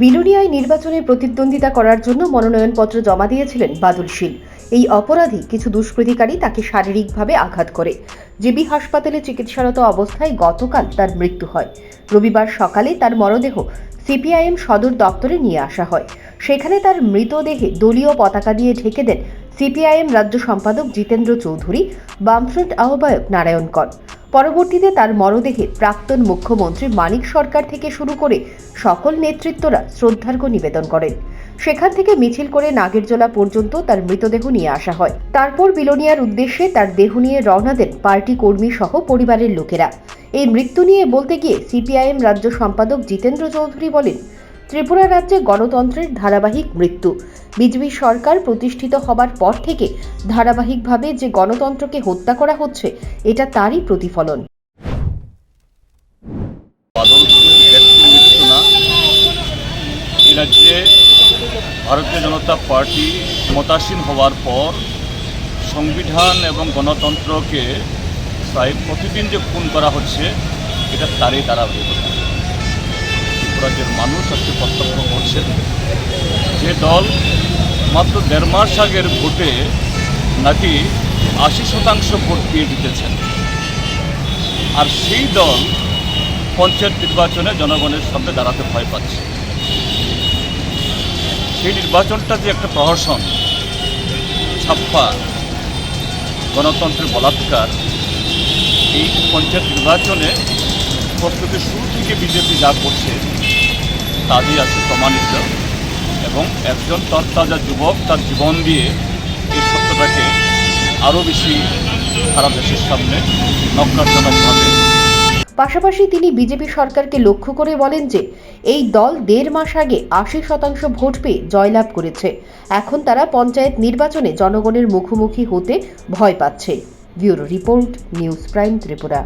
বিলোনিয়ায় নির্বাচনে প্রতিদ্বন্দ্বিতা করার জন্য মনোনয়নপত্র জমা দিয়েছিলেন বাদল শীল। এই অপরাধী কিছু দুষ্কৃতিকারী তাকে শারীরিকভাবে আঘাত করে। জিবি হাসপাতালে চিকিৎসারত অবস্থায় গতকাল তার মৃত্যু হয়। রবিবার সকালে তার মরদেহ সিপিআইএম সদর দপ্তরে নিয়ে আসা হয়। সেখানে তার মৃতদেহে দলীয় পতাকা দিয়ে ঢেকে দেন সিপিআইএম রাজ্য সম্পাদক জিতেন্দ্র চৌধুরী, বামফ্রন্ট আহ্বায়ক নারায়ণ কর। পরবর্তীতে তার মরদেহে প্রাক্তন মুখ্যমন্ত্রী মানিক সরকার থেকে শুরু করে সকল নেতৃত্বরা শ্রদ্ধার্ঘ্য নিবেদন করেন। সেখান থেকে মিছিল করে নাগেরজোলা পর্যন্ত তার মৃতদেহ নিয়ে আসা হয়। তারপর বিলোনিয়ার উদ্দেশ্যে তার দেহ নিয়ে রওনা দেন পার্টি কর্মী সহ পরিবারের লোকেরা। এই মৃত্যু নিয়ে বলতে গিয়ে সিপিআইএম রাজ্য সম্পাদক জিতেন্দ্র চৌধুরী বলেন, ত্রিপুরা রাজ্যে গণতন্ত্রের ধারাবাহিক মৃত্যু। বিজেপি সরকার প্রতিষ্ঠিত হবার পর থেকে ধারাবাহিকভাবে যে গণতন্ত্রকে হত্যা করা হচ্ছে, এটা তারই প্রতিফলন। এই রাজ্যে ভারতীয় জনতা পার্টি ক্ষমতাসীন হওয়ার পর সংবিধান এবং গণতন্ত্রকে প্রায় প্রতিদিন যে খুন করা হচ্ছে, এটা তারই ধারাবাহিকতা। রাজ্যের মানুষ আজকে প্রত্যক্ষ করছেন যে দল মাত্র 1.5 মাস আগের ভোটে নাকি 80% ভোট পেয়ে জিতেছেন, আর সেই দল পঞ্চায়েত নির্বাচনে জনগণের সামনে দাঁড়াতে ভয় পাচ্ছে। সেই নির্বাচনটা যে একটা প্রহসন, ছাপ্পা, গণতন্ত্রের বলাৎকার, এই পঞ্চায়েত নির্বাচনে প্রস্তুতির শুরু থেকে বিজেপি যা করছে তা দিয়ে আছে প্রমাণিত। এবং একজন তরতাজা যুবক তার জীবন দিয়ে এই সত্যটাকে আরও বেশি সারা দেশের সামনে নক্কারজনকভাবে। পাশাপাশি তিনি বিজেপি সরকারকে লক্ষ্য করে বলেন যে এই দল 1.5 মাস আগে 80% ভোট পেয়ে জয়লাভ করেছে। এখন তারা পঞ্চায়েত নির্বাচনে জনগণের মুখোমুখি হতে ভয় পাচ্ছে। Bureau report, news prime Tripura.